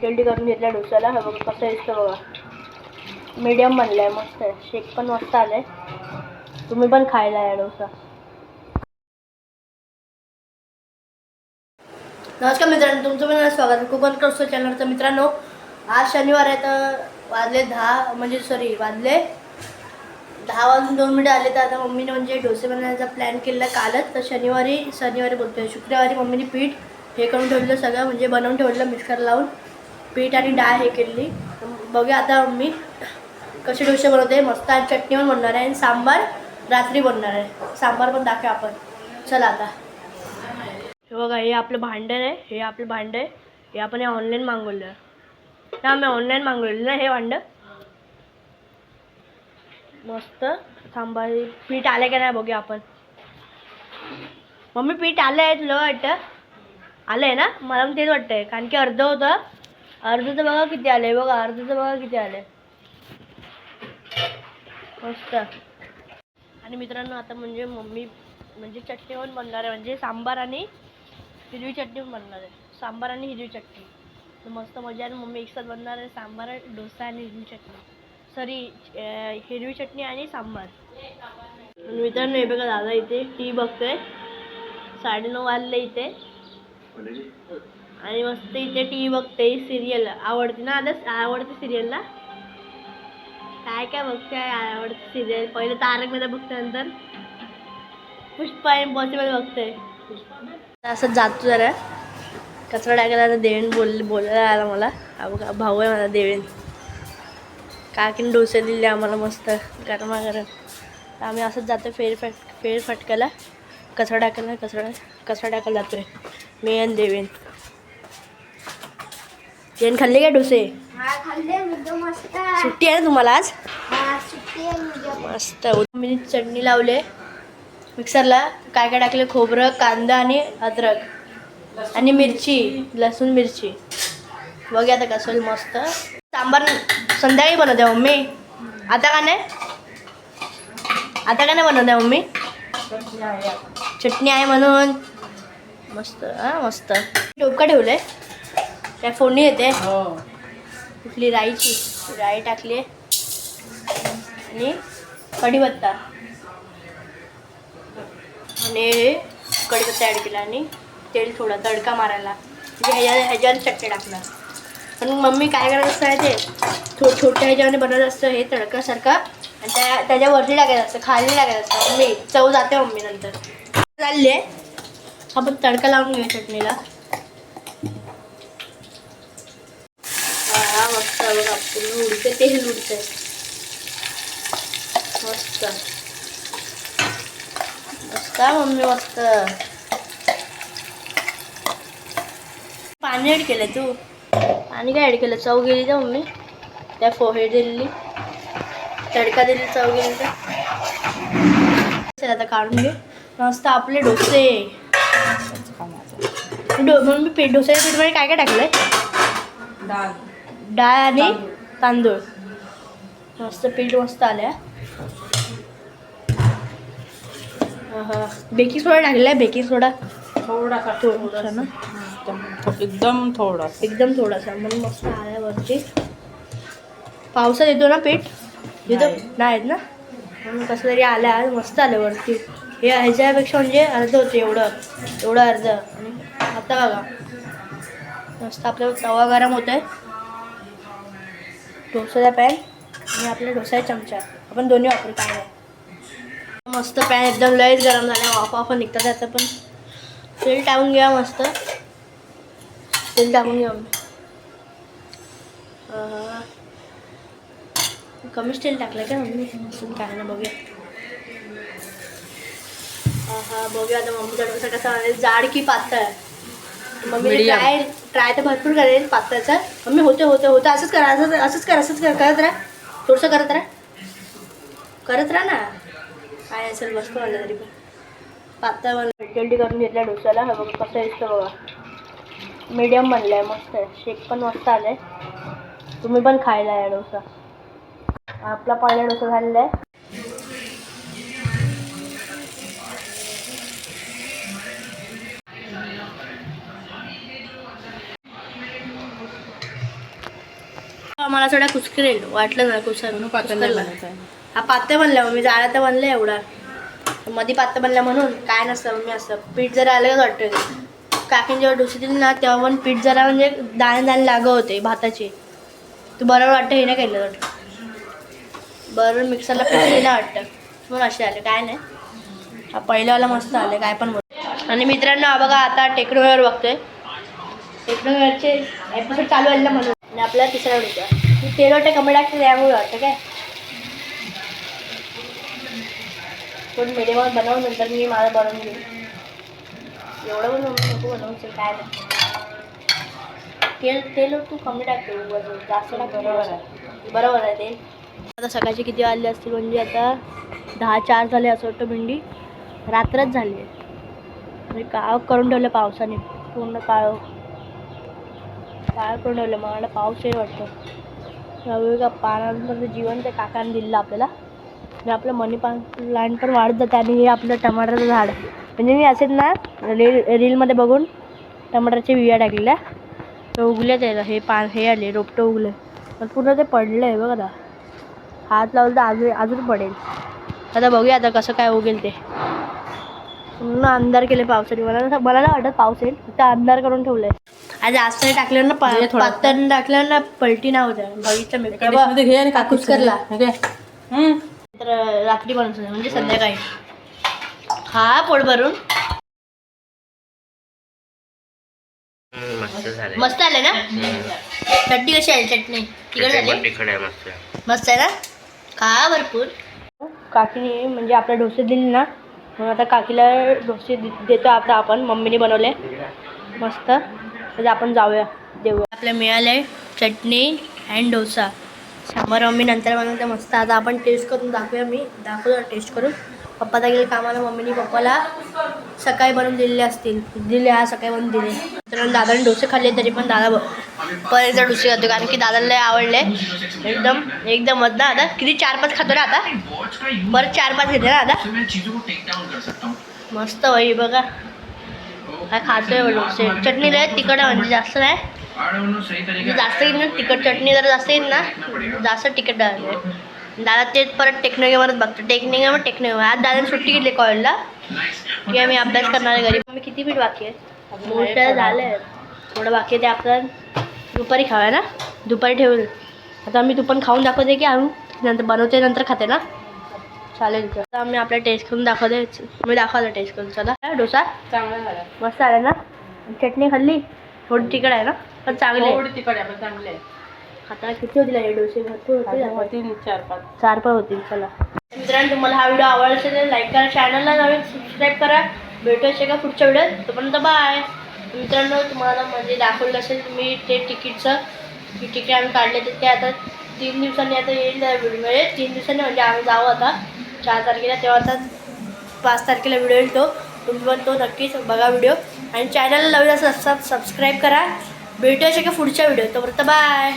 जल्दी करून घेतला डोसाला. हा बघा कसं दिसतं बघा. मीडियम बनलाय, मस्त आहे. शेक पण मस्त आलाय. तुम्ही पण खायला या डोसा. नमस्कार मित्रांनो, तुमचं पण स्वागत आहे कोकण करतो चॅनलचं. मित्रांनो, आज शनिवार आहे तर वाजले 10 म्हणजे सॉरी वाजले 10:02 आले. तर आता मम्मीने म्हणजे डोसे बनवण्याचा प्लॅन केला कालच. तर शनिवारी बोलतोय शुक्रवारी मम्मीने पीठ हे करून ठेवलं, सगळं म्हणजे बनवून ठेवलं. मिक्सर लावून पीठ आणि डाळ हे केली. बघूया आता मम्मी कसे डोसे बनवते. मस्त आणि चटणी पण बनणार आहे आणि सांबार रात्री बनणार आहे. सांबार पण दाखवू आपण. चला आता. हे बघा, हे आपलं भांडं आहे. हे आपलं भांडं आहे. हे आपण ऑनलाईन मागवलं आहे. आम्ही ऑनलाईन मागवलेलं ना हे भांडं. मस्त थांबा, पीठ आले का नाही बघूया आपण. मम्मी पीठ आलं आहे, तुला वाटतं आलं आहे ना? मला पण तेच वाटतंय, कारण की अर्ध होतं. अर्धचं बघा किती आलं आहे. बघा अर्धचं बघा किती आलं आहे. मस्त. आणि मित्रांनो, आता म्हणजे मम्मी म्हणजे चटणी पण बनणार आहे. म्हणजे सांबार आणि हिरवी चटणी पण बनणार आहे. सांबार आणि हिरवी चटणी तर मस्त मजा आहे. मम्मी एकसाथ बनणार आहे सांबार, डोसा आणि हिरवी चटणी. सॉरी, हिरवी चटणी आणि सांबार. मित्रांनो, हे बघा दादा इथे टी बघतोय. 9:30 वाजले इथे आणि मस्त इथे टी बघते. सिरियल आवडते ना, आता आवडते सिरियल ना. काय काय बघते आवडते सिरियल. पहिले तारक मेहता बघते, नंतर पुष्पा इम्पॉसिबल बघते. असं जातो जरा कचरा टाकायला. आता देवेन बोलायला आला मला. हा भाऊ आहे माझा देवेन. काकीने डोसे दिले आम्हाला मस्त गरमागरम. तर आम्ही असंच जातो फेरफटक्याला कचरा टाकायला जातोय मी आणि देवेन. देवेन खाल्ले काय डोसे? सुट्टी आहे ना तुम्हाला आज? मस्त. मी चटणी लावले मिक्सरला. काय काय टाकले, खोबरं, कांदा आणि अद्रक आणि मिरची, लसूण मिरची. बघा आता कसं मस्त सांबार. संध्याकाळी बनवते मम्मी. आता का नाही बनवते मम्मी? चटणी आहे म्हणून मस्त. हां मस्त. डोबका ठेवलंय, त्या फोडणी येते. कुठली राई टाकली आणि कढीपत्ता आणि कढीपत्ता ॲड केला आणि तेल थोडा तडका मारायला. म्हणजे ह्याच्यावर चटणी टाकणार. पण मम्मी काय करायचं असतं आहे ते छोट्या ह्याच्यामध्ये बनवत असतं हे तडकासारखं. आणि त्याच्यावरती टाकायचं असतं, खाली टाकायचं असतं. मम्मी चव जाते मम्मी नंतर. चालले आपण तडका लावून घेऊ चटणीला. हा मस्त. बघा पूर्ण उडते, तेल उडते मस्त मस्त मम्मी मस्त. पाणी ॲड केलं तू? पाणी काय ॲड केलं? चव गेली का मम्मी? त्या पोहे दिली, तडका दिली, चव गेली तर. चल आता काढून घे मस्त आपले डोसे. मम्मी डोस्याच्या पीठमध्ये काय काय टाकलंय? डाळ आणि तांदूळ. मस्त पीठ मस्त आल्या. बेकिंग सोडा टाकलाय. बेकिंग सोडा थोडासा ना, एकदम थोडासा म्हणून मस्त आल्या वरती. पावसात येतो ना पीठ? येतो नाही येत ना, म्हणून कसं तरी आल्या. मस्त आलं वरती. हे ह्याच्यापेक्षा म्हणजे अर्ध होतं, एवढं अर्ध. आणि आता बघा मस्त आपला तवा गरम होत आहे. डोसाचा पॅन आणि आपल्या डोसा चमचा आपण दोन्ही वापरू. काय नाही मस्त. पॅन एकदम लयच गरम झाला. वाफा निघतात. आता पण तेल टाकून घ्या. मस्त तेल टाकून घ्या. कमीच तेल टाकलं का मम्मी? काय ना बघूया. बघूया आता मम्मीचा डोसा कसा आहे, जाड की पातळ. मम्मी ट्राय तर भरपूर करेल पातळचा. मम्मी होते असंच कर करत राहा. थोडंसं करत राहा ना. काय असेल मस्त बनलं तरी पण. पातळ बनलं. जल्दी करून घेतल्या डोसाला. हा बघा कसं दिसतं बघा. मीडियम बनलं आहे, मस्त आहे. शेक पण मस्त आलं आहे. तुम्ही पण खायला या डोसा. आपला पहिला डोसा झालेला आहे. मला थोडा कुचकरेल वाटलं ना कुचकरला. हा पात्या बनला मी जाळा तर बनलं एवढा मध्ये पात्या बनला म्हणून काय नसतं मम्मी असं पीठ जरा आलं का वाटतं. काकीन जेव्हा डोसे दिली ना तेव्हा पण पीठ जरा म्हणजे दाणे दाणे लागत होते भाताचे. तू बरोबर वाटतं हे नाही केलं वाटतं बरोबर मिक्सरला पिसली ना वाटतं म्हणून असे आले काय नाही. हा पहिल्यावाला मस्त आले काय पण बोल. आणि मित्रांनो हा बघा आता टेक्नोवर बघतोय टेक्नोवरचे एपिसोड चालू आहे म्हणून आणि आपल्याला तिसरा होता तेल वाटतं कमी टाकते त्यामुळे वाटतं काय पण मीडियम बनवून नंतर मी मला बनवून घेईन. एवढं पण नको बनवून काय नाही. तेल तू कमी टाकते जास्त टाक बरोबर आहे ते. आता सकाळचे किती वाजले असतील म्हणजे आता 10:04 झाले असं वाटतं. भेंडी रात्रच झाली आहे म्हणजे काळ करून ठेवलं पावसाने पूर्ण काळ करून ठेवलं. मला पाऊस आहे वाटतं का पानांपर्यंत जीवन त्या काकाने दिलं आपल्याला आणि आपलं मनी प्लांट पण वाढत जातं. आणि हे आपलं टमाटरचं झाड म्हणजे मी असेच ना रीलमध्ये बघून टमाटरच्या बिया टाकलेल्या तर उगले त्याला हे आले रोपटं उगले पण पूर्ण ते पडलं आहे बघा. हात लावलं तर अजून पडेल. आता बघूया आता कसं काय उगेल ते. पूर्ण अंधार केले पावसाने. मला नाही वाटत पाऊस येईल फक्त अंधार करून ठेवलंय. आज जास्त टाकल्यावर ना पातळ टाकल्यावर ना पलटी ना होत्या बघितलं मी काकूच करला तर रात्री बनवतो म्हणजे संध्याकाळी हा पोट भरून. मस्त आले ना. चटणी कशी आहे चटणी तिखट झाली मस्त आहे ना. खा भरपूर. काकीने म्हणजे आपल्या डोसे दिले ना म्हणून आता काकीला डोसे देतो आता आपण. मम्मीने बनवले मस्त म्हणजे आपण जाऊया देऊया. आपल्या मिळाले चटणी अँड डोसा. सांबार मम्मी नंतर बनवते मस्त. आता आपण टेस्ट करून दाखवूया. मी दाखवतो टेस्ट करून. पप्पा गेले कामाला मम्मीने पप्पाला सकाळी बनवून दिलेले असतील हा सकाळी बनवून दिले. तर दादाने डोसे खाल्ले तरी पण दादा पण एकदा डोसे खातो कारण की दादाला आवडले एकदमच ना. आता किती 4-5 खातो ना आता परत 4-5 घेते ना आता. मस्त भाई बघा काय खातोय डोसे. चटणी लय तिखट आहे म्हणजे जास्त नाही जास्त येईल ना तिखट. चटणी जर जास्त येईल ना जास्त तिखट डाळले. दादा तेच परत टेक्निकवरच बघतो टेक्निकवर. आज दादाने सुट्टी घेतली कॉलेजला की आम्ही अभ्यास करणार आहे घरी. आम्ही किती पीठ बाकी आहे मोठं झालं थोडं बाकी आहे ते आपण दुपारी खाऊया ना. दुपारी ठेवलं आता मी तू पण खाऊन दाखवते की आणून नंतर बनवते नंतर खाते ना चालेल. तर आम्ही आपल्या टेस्ट करून दाखवते. मी दाखवतो टेस्ट करून. चला डोसा चांगला झाला मस्त आला ना. चटणी खाल्ली थोडी तिखट आहे ना पण चांगली थोडी तिखट आहे पण चांगली आहे. आता किती होतील हे डोसे भरपूर होतील 4-5 होतील. चला मित्रांनो तुम्हाला हा व्हिडिओ आवडला असेल तर लाईक करा. चॅनलला नवीन सबस्क्राईब करा. भेटूया का पुढच्या व्हिडिओत. तोपर्यंत बाय. मित्रांनो तुम्हाला म्हणजे दाखवलं असेल मी ते तिकीटचं तिकीट आम्ही काढले ते आता 3 दिवसांनी आता येईल व्हिडिओ म्हणजे 3 दिवसांनी म्हणजे आम्ही जाऊ आता 4 तारखेला. तेव्हा आता 5 तारखेला व्हिडिओ येईल तो. तुम्ही पण तो नक्कीच बघा व्हिडिओ आणि चॅनलला नवीन असं सबस्क्राईब करा. भेटूया का पुढच्या व्हिडिओ. तोपर्यंत बाय.